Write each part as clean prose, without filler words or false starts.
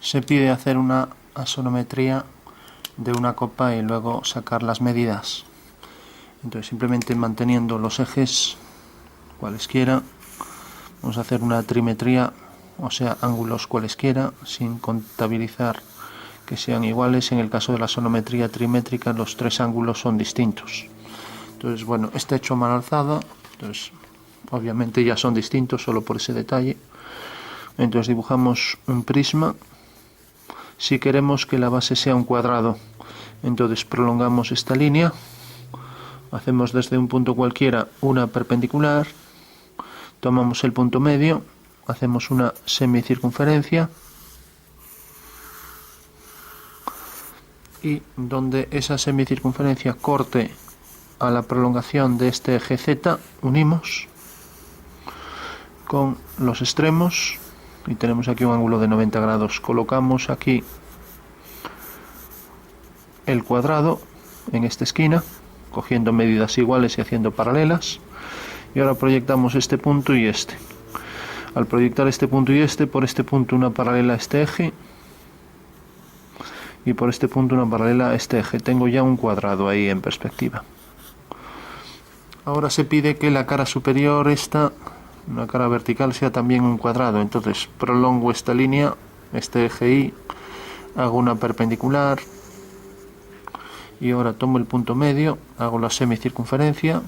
se pide hacer una asonometría de una copa y luego sacar las medidas. Entonces simplemente manteniendo los ejes cualesquiera, vamos a hacer una trimetría, o sea, ángulos cualesquiera, sin contabilizar que sean iguales. En el caso de la sonometría trimétrica, los tres ángulos son distintos. Entonces, bueno, está hecho a mano alzada, entonces obviamente ya son distintos solo por ese detalle. Entonces dibujamos un prisma. Si queremos que la base sea un cuadrado, entonces prolongamos esta línea, hacemos desde un punto cualquiera una perpendicular, tomamos el punto medio, hacemos una semicircunferencia y donde esa semicircunferencia corte a la prolongación de este eje Z, unimos con los extremos y tenemos aquí un ángulo de 90 grados. Colocamos aquí el cuadrado en esta esquina, cogiendo medidas iguales y haciendo paralelas, y ahora proyectamos este punto y este. Al proyectar este punto y este, por este punto una paralela a este eje y por este punto una paralela a este eje, tengo ya un cuadrado ahí en perspectiva. Ahora se pide que la cara superior, una cara vertical, sea también un cuadrado. Entonces prolongo esta línea, este eje Y, hago una perpendicular y ahora tomo el punto medio, hago la semicircunferencia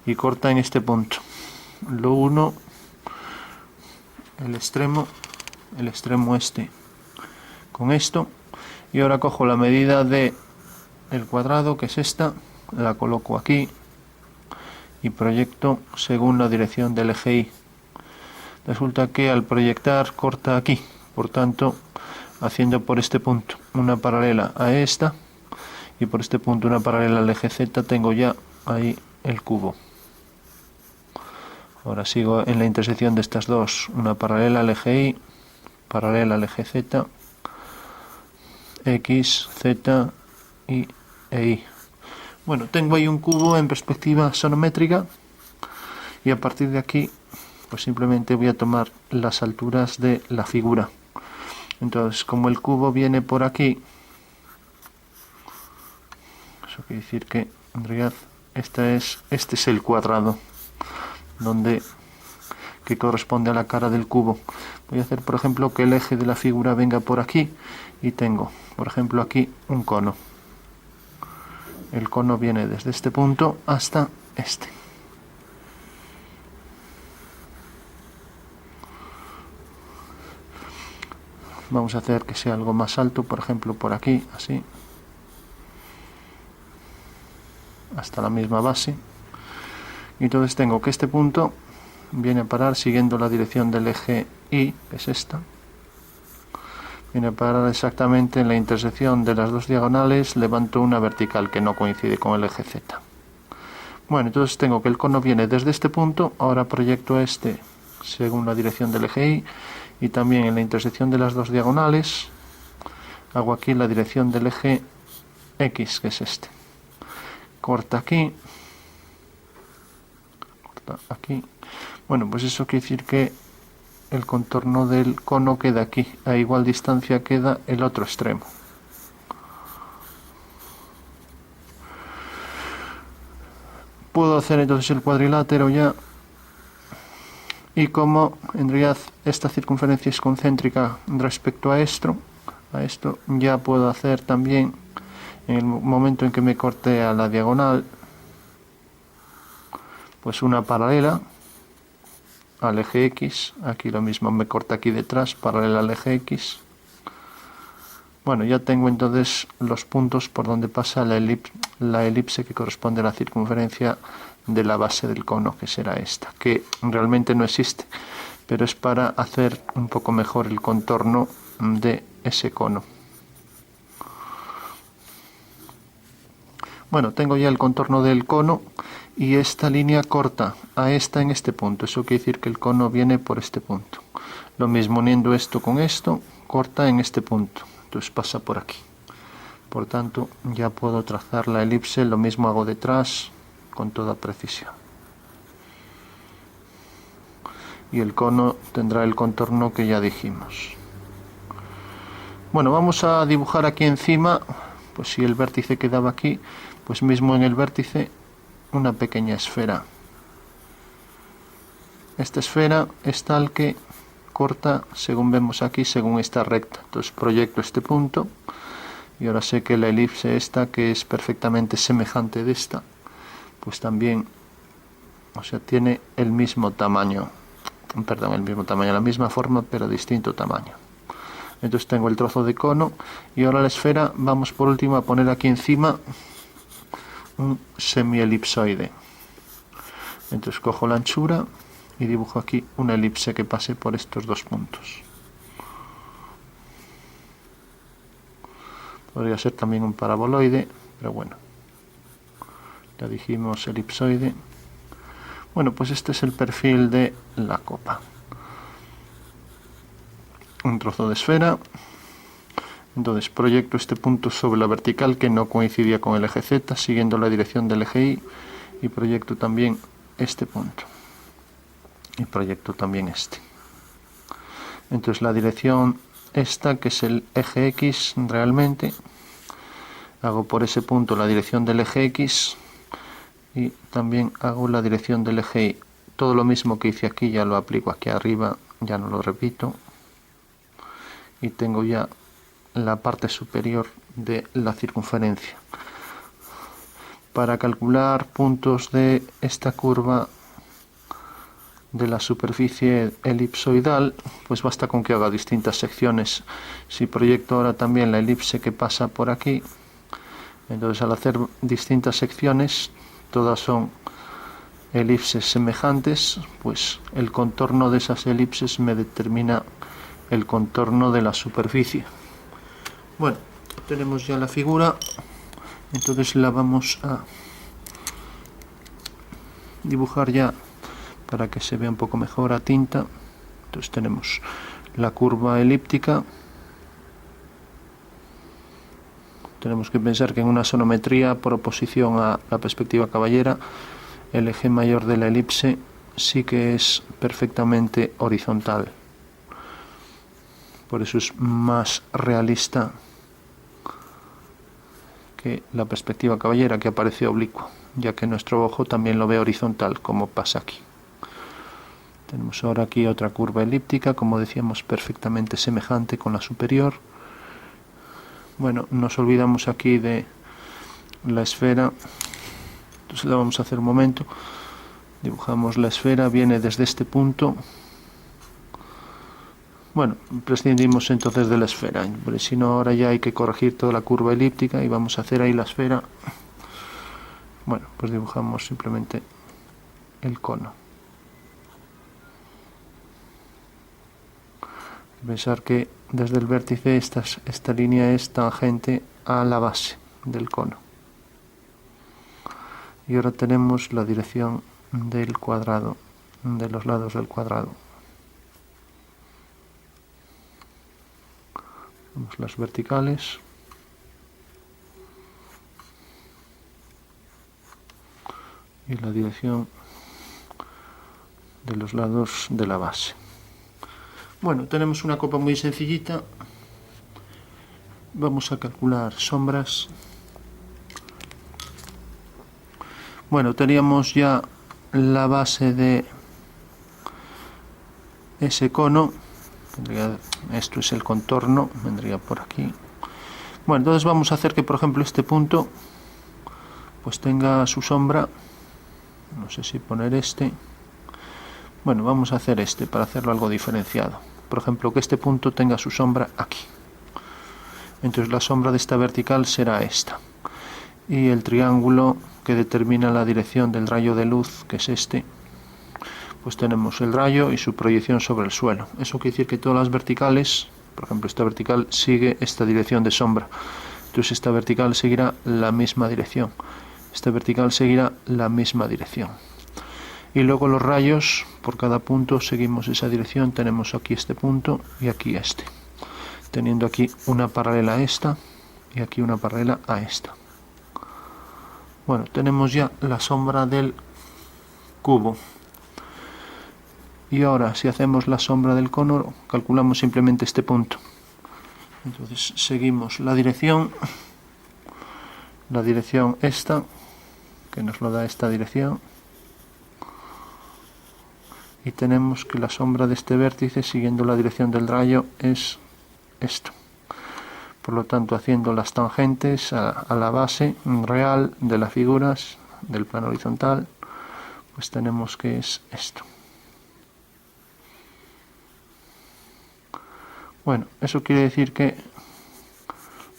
y corta en este punto. Lo uno, el extremo este con esto, y ahora cojo la medida de el cuadrado, que es esta, la coloco aquí y proyecto según la dirección del eje Y. Resulta que al proyectar corta aquí, por tanto, haciendo por este punto una paralela a esta y por este punto una paralela al eje Z, tengo ya ahí el cubo. Ahora sigo en la intersección de estas dos, una paralela al eje Y, paralela al eje Z, X, Z y Y. Bueno, tengo ahí un cubo en perspectiva sonométrica y a partir de aquí pues simplemente voy a tomar las alturas de la figura. Entonces, como el cubo viene por aquí, eso quiere decir que en realidad este es el cuadrado que corresponde a la cara del cubo. Voy a hacer, por ejemplo, que el eje de la figura venga por aquí y tengo, por ejemplo, aquí un cono. El cono viene desde este punto hasta este. Vamos a hacer que sea algo más alto, por ejemplo, por aquí, así, hasta la misma base. Y entonces tengo que este punto viene a parar siguiendo la dirección del eje Y, que es esta. Viene a parar exactamente en la intersección de las dos diagonales, levanto una vertical que no coincide con el eje Z. Bueno, entonces tengo que el cono viene desde este punto, ahora proyecto este según la dirección del eje Y también en la intersección de las dos diagonales hago aquí la dirección del eje X, que es este. Corta aquí, corta aquí. Bueno, pues eso quiere decir que el contorno del cono queda aquí, a igual distancia queda el otro extremo. Puedo hacer entonces el cuadrilátero ya, y como en realidad esta circunferencia es concéntrica respecto a esto ya puedo hacer también, en el momento en que me corte a la diagonal, pues una paralela al eje X, aquí lo mismo, me corta aquí detrás, paralela al eje X. Bueno, ya tengo entonces los puntos por donde pasa la elipse que corresponde a la circunferencia de la base del cono, que será esta, que realmente no existe, pero es para hacer un poco mejor el contorno de ese cono. Bueno, tengo ya el contorno del cono y esta línea corta a esta en este punto, eso quiere decir que el cono viene por este punto. Lo mismo, uniendo esto con esto, corta en este punto, entonces pasa por aquí. Por tanto, ya puedo trazar la elipse, lo mismo hago detrás, con toda precisión. Y el cono tendrá el contorno que ya dijimos. Bueno, vamos a dibujar aquí encima, pues si el vértice quedaba aquí, pues mismo en el vértice una pequeña esfera. Esta esfera es tal que corta, según vemos aquí, según esta recta. Entonces proyecto este punto y ahora sé que la elipse esta, que es perfectamente semejante de esta, pues también, o sea, tiene el mismo tamaño, perdón, el mismo tamaño, la misma forma, pero distinto tamaño. Entonces tengo el trozo de cono y ahora la esfera. Vamos por último a poner aquí encima un semielipsoide. Entonces cojo la anchura y dibujo aquí una elipse que pase por estos dos puntos. Podría ser también un paraboloide, pero bueno, ya dijimos elipsoide. Bueno, pues este es el perfil de la copa. Un trozo de esfera. Entonces proyecto este punto sobre la vertical que no coincidía con el eje Z, siguiendo la dirección del eje Y, y proyecto también este punto. Y proyecto también este. Entonces la dirección esta, que es el eje X realmente, hago por ese punto la dirección del eje X y también hago la dirección del eje Y. Todo lo mismo que hice aquí ya lo aplico aquí arriba, ya no lo repito. Y tengo ya la parte superior de la circunferencia. Para calcular puntos de esta curva de la superficie elipsoidal, pues basta con que haga distintas secciones. Si proyecto ahora también la elipse que pasa por aquí, entonces al hacer distintas secciones, todas son elipses semejantes, pues el contorno de esas elipses me determina el contorno de la superficie. Bueno, tenemos ya la figura, entonces la vamos a dibujar ya para que se vea un poco mejor a tinta. Entonces tenemos la curva elíptica. Tenemos que pensar que en una sonometría, por oposición a la perspectiva caballera, el eje mayor de la elipse sí que es perfectamente horizontal. Por eso es más realista que la perspectiva caballera, que aparece oblicua, ya que nuestro ojo también lo ve horizontal, como pasa aquí. Tenemos ahora aquí otra curva elíptica, como decíamos, perfectamente semejante con la superior. Bueno, nos olvidamos aquí de la esfera, entonces la vamos a hacer un momento. Dibujamos la esfera, viene desde este punto. Bueno, prescindimos entonces de la esfera, porque si no ahora ya hay que corregir toda la curva elíptica y vamos a hacer ahí la esfera. Bueno, pues dibujamos simplemente el cono. Pensar que desde el vértice esta línea es tangente a la base del cono. Y ahora tenemos la dirección del cuadrado, de los lados del cuadrado. Vemos las verticales. Y la dirección de los lados de la base. Bueno, tenemos una copa muy sencillita. Vamos a calcular sombras. Bueno, teníamos ya la base de ese cono. Esto es el contorno, vendría por aquí. Bueno, entonces vamos a hacer que, por ejemplo, este punto pues tenga su sombra. No sé si poner este. Bueno, vamos a hacer este para hacerlo algo diferenciado. Por ejemplo, que este punto tenga su sombra aquí. Entonces la sombra de esta vertical será esta. Y el triángulo que determina la dirección del rayo de luz, que es este, pues tenemos el rayo y su proyección sobre el suelo. Eso quiere decir que todas las verticales, por ejemplo esta vertical sigue esta dirección de sombra. Entonces esta vertical seguirá la misma dirección. Esta vertical seguirá la misma dirección. Y luego los rayos, por cada punto seguimos esa dirección. Tenemos aquí este punto y aquí este. Teniendo aquí una paralela a esta y aquí una paralela a esta. Bueno, tenemos ya la sombra del cubo. Y ahora, si hacemos la sombra del cono, calculamos simplemente este punto. Entonces seguimos la dirección esta, que nos lo da esta dirección, y tenemos que la sombra de este vértice siguiendo la dirección del rayo es esto. Por lo tanto, haciendo las tangentes a la base real de las figuras del plano horizontal, pues tenemos que es esto. Bueno, eso quiere decir que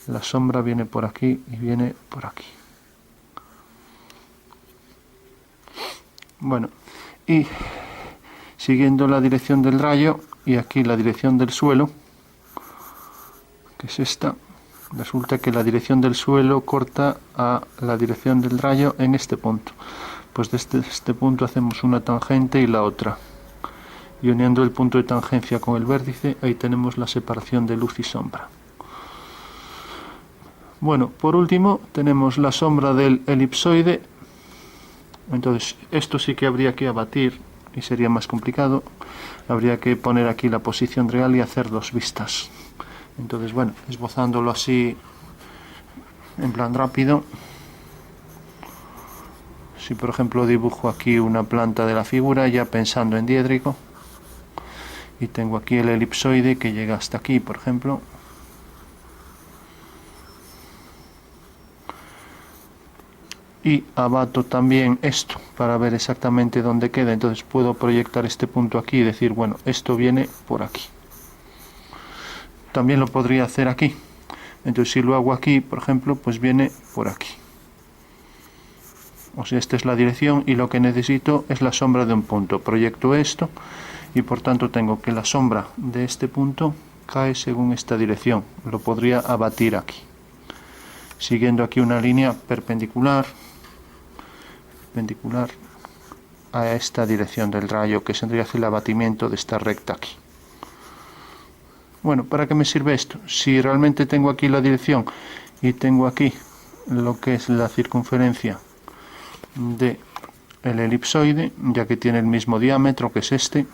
la sombra viene por aquí y viene por aquí. Bueno, y siguiendo la dirección del rayo y aquí la dirección del suelo, que es esta, resulta que la dirección del suelo corta a la dirección del rayo en este punto. Pues desde este punto hacemos una tangente y la otra. Y uniendo el punto de tangencia con el vértice, ahí tenemos la separación de luz y sombra. Bueno, por último tenemos la sombra del elipsoide. Entonces esto sí que habría que abatir y sería más complicado. Habría que poner aquí la posición real y hacer dos vistas. Entonces, bueno, esbozándolo así en plan rápido, si por ejemplo dibujo aquí una planta de la figura ya pensando en diédrico, y tengo aquí el elipsoide que llega hasta aquí, por ejemplo, y abato también esto para ver exactamente dónde queda. Entonces puedo proyectar este punto aquí y decir, bueno, esto viene por aquí. También lo podría hacer aquí. Entonces si lo hago aquí, por ejemplo, pues viene por aquí. O sea, esta es la dirección y lo que necesito es la sombra de un punto. Proyecto esto y por tanto tengo que la sombra de este punto cae según esta dirección. Lo podría abatir aquí, siguiendo aquí una línea perpendicular a esta dirección del rayo, que sería el abatimiento de esta recta aquí. Bueno, ¿para qué me sirve esto? Si realmente tengo aquí la dirección y tengo aquí lo que es la circunferencia del elipsoide, ya que tiene el mismo diámetro, que es este,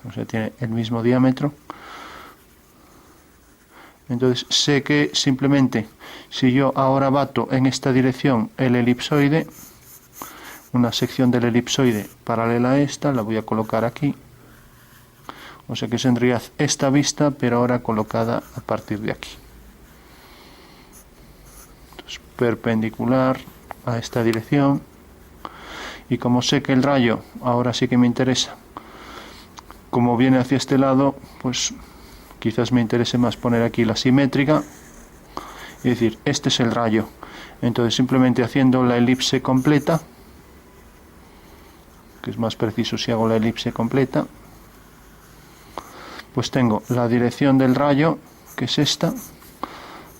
o sea, tiene el mismo diámetro, entonces sé que simplemente si yo ahora bato en esta dirección el elipsoide, una sección del elipsoide paralela a esta, la voy a colocar aquí, o sea que tendría esta vista pero ahora colocada a partir de aquí. Entonces, perpendicular a esta dirección, y como sé que el rayo ahora sí que me interesa, como viene hacia este lado, pues quizás me interese más poner aquí la simétrica y decir, este es el rayo. Entonces simplemente haciendo la elipse completa, que es más preciso si hago la elipse completa, pues tengo la dirección del rayo, que es esta,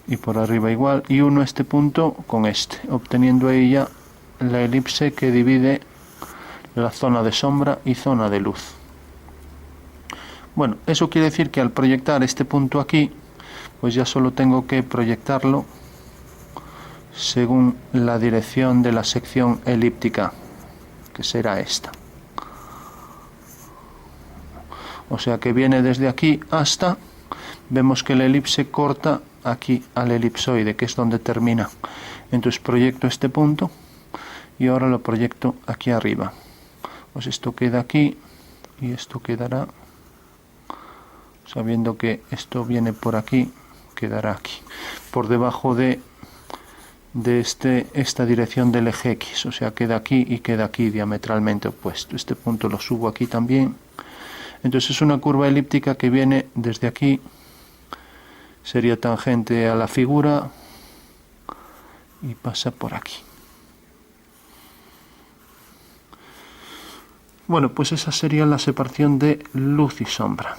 y por arriba igual, y uno este punto con este, obteniendo ahí ya la elipse que divide la zona de sombra y zona de luz. Bueno, eso quiere decir que al proyectar este punto aquí, pues ya solo tengo que proyectarlo según la dirección de la sección elíptica, que será esta. O sea que viene desde aquí hasta, vemos que la elipse corta aquí al elipsoide, que es donde termina. Entonces proyecto este punto y ahora lo proyecto aquí arriba. Pues esto queda aquí y esto quedará, sabiendo que esto viene por aquí, quedará aquí, por debajo de esta dirección del eje X, o sea, queda aquí y queda aquí diametralmente opuesto. Este punto lo subo aquí también. Entonces es una curva elíptica que viene desde aquí, sería tangente a la figura y pasa por aquí. Bueno, pues esa sería la separación de luz y sombra.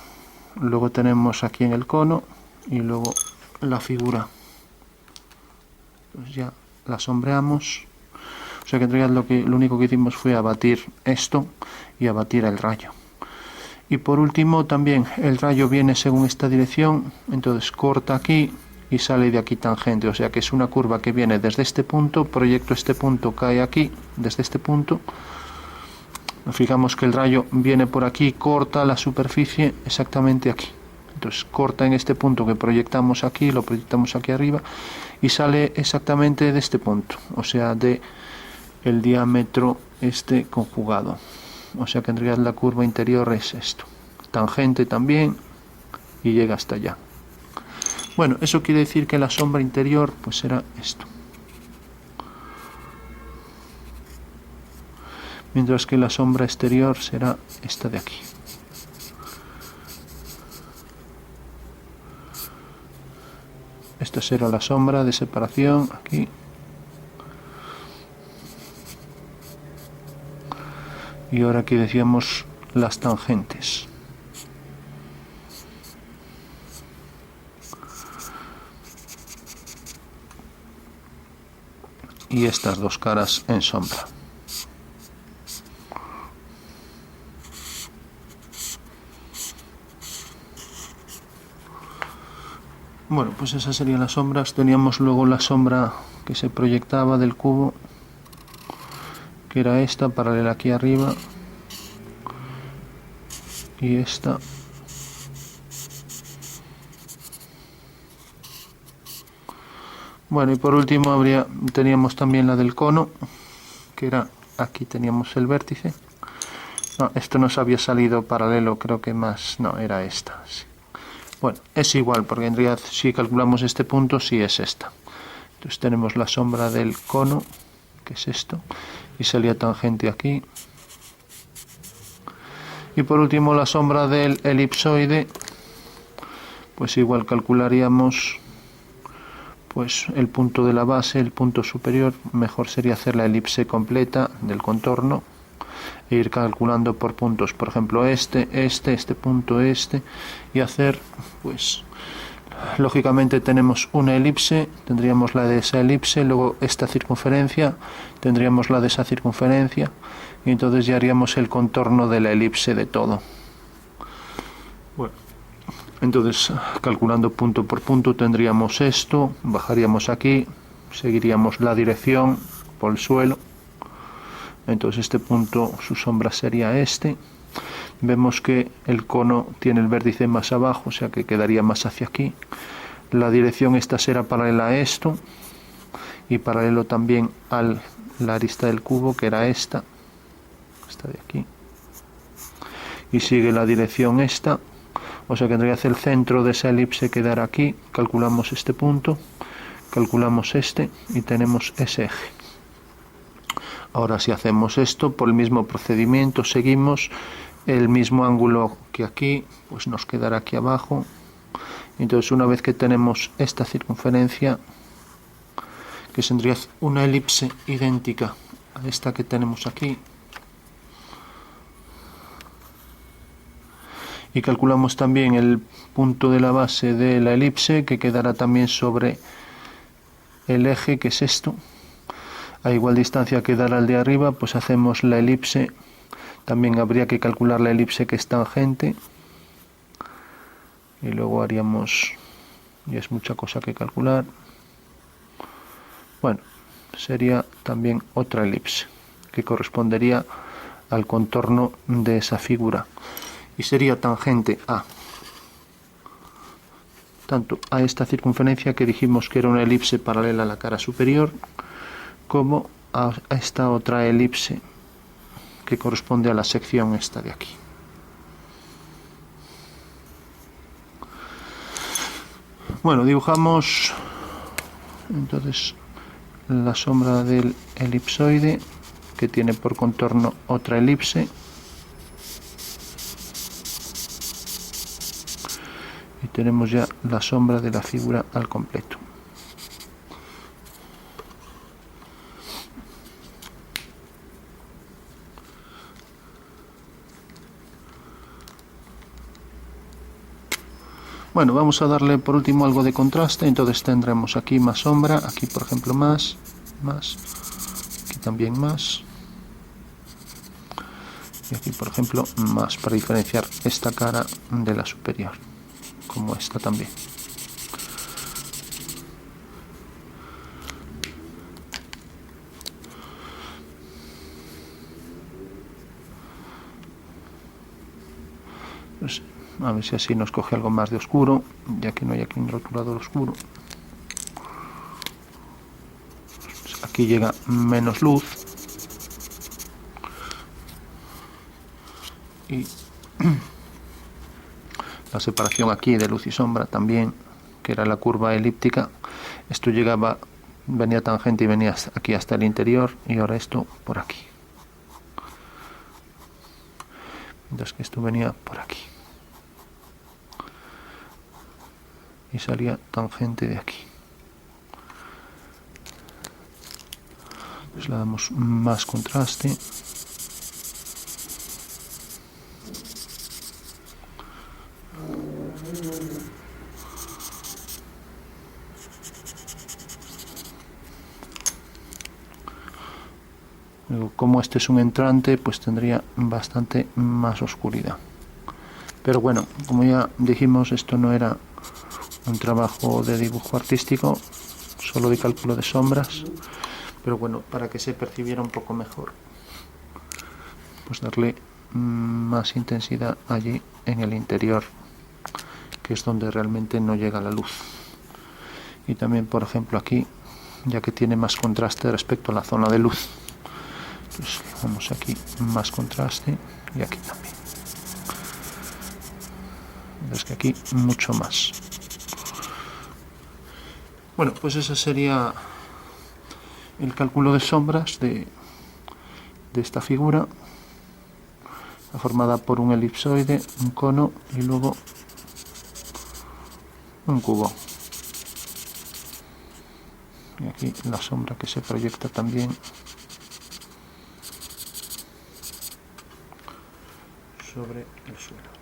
Luego tenemos aquí en el cono y luego la figura. Pues ya la sombreamos. O sea que en realidad lo único que hicimos fue abatir esto y abatir el rayo. Y por último también el rayo viene según esta dirección, entonces corta aquí y sale de aquí tangente. O sea que es una curva que viene desde este punto, proyecto este punto, cae aquí, desde este punto. Nos fijamos que el rayo viene por aquí, corta la superficie exactamente aquí. Entonces corta en este punto que proyectamos aquí, lo proyectamos aquí arriba y sale exactamente de este punto, o sea, de el diámetro este conjugado. O sea que en realidad la curva interior es esto. Tangente también y llega hasta allá. Bueno, eso quiere decir que la sombra interior pues será esto. Mientras que la sombra exterior será esta de aquí. Esta será la sombra de separación aquí. Y ahora aquí decíamos las tangentes. Y estas dos caras en sombra. Bueno, pues esas serían las sombras. Teníamos luego la sombra que se proyectaba del cubo, que era esta, paralela aquí arriba, y esta. Bueno, y por último teníamos también la del cono, que era, aquí teníamos el vértice. No, esto nos había salido paralelo, creo que más, no, era esta. Sí. Bueno, es igual, porque en realidad si calculamos este punto, sí es esta. Entonces tenemos la sombra del cono, que es esto, y salía tangente aquí. Y por último la sombra del elipsoide, pues igual calcularíamos pues el punto de la base, el punto superior. Mejor sería hacer la elipse completa del contorno e ir calculando por puntos, por ejemplo este punto, y hacer, pues lógicamente tenemos una elipse, tendríamos la de esa elipse, luego esta circunferencia, tendríamos la de esa circunferencia, y entonces ya haríamos el contorno de la elipse de todo. Bueno, entonces calculando punto por punto tendríamos esto, bajaríamos aquí, seguiríamos la dirección por el suelo. Entonces este punto, su sombra sería este. Vemos que el cono tiene el vértice más abajo, o sea que quedaría más hacia aquí. La dirección esta será paralela a esto y paralelo también a la arista del cubo, que era esta de aquí. Y sigue la dirección esta, o sea que en realidad el centro de esa elipse quedará aquí. Calculamos este punto, calculamos este y tenemos ese eje. Ahora si hacemos esto, por el mismo procedimiento, seguimos el mismo ángulo que aquí, pues nos quedará aquí abajo. Entonces una vez que tenemos esta circunferencia, que tendría una elipse idéntica a esta que tenemos aquí, y calculamos también el punto de la base de la elipse, que quedará también sobre el eje, que es esto. A igual distancia que dará al de arriba, pues hacemos la elipse. También habría que calcular la elipse que es tangente. Y luego haríamos, y es mucha cosa que calcular. Bueno, sería también otra elipse, que correspondería al contorno de esa figura. Y sería tangente a tanto a esta circunferencia, que dijimos que era una elipse paralela a la cara superior, como a esta otra elipse que corresponde a la sección esta de aquí. Bueno, dibujamos entonces la sombra del elipsoide, que tiene por contorno otra elipse, y tenemos ya la sombra de la figura al completo. Bueno, vamos a darle por último algo de contraste. Entonces tendremos aquí más sombra, aquí por ejemplo más, aquí también más, y aquí por ejemplo más, para diferenciar esta cara de la superior, como esta también. Pues a ver si así nos coge algo más de oscuro, ya que no hay aquí un rotulador oscuro. Pues aquí llega menos luz y la separación aquí de luz y sombra también, que era la curva elíptica, esto llegaba, venía tangente y venía aquí hasta el interior, y ahora esto por aquí. Entonces que esto venía por aquí y salía tangente de aquí. Pues le damos más contraste. Luego, como este es un entrante, pues tendría bastante más oscuridad. Pero bueno, como ya dijimos, esto no era un trabajo de dibujo artístico, solo de cálculo de sombras. Pero bueno, para que se percibiera un poco mejor, pues darle más intensidad allí en el interior, que es donde realmente no llega la luz. Y también, por ejemplo, aquí, ya que tiene más contraste respecto a la zona de luz, pues vamos aquí más contraste, y aquí también. Es que aquí mucho más. Bueno, pues ese sería el cálculo de sombras de esta figura, formada por un elipsoide, un cono y luego un cubo. Y aquí la sombra que se proyecta también sobre el suelo.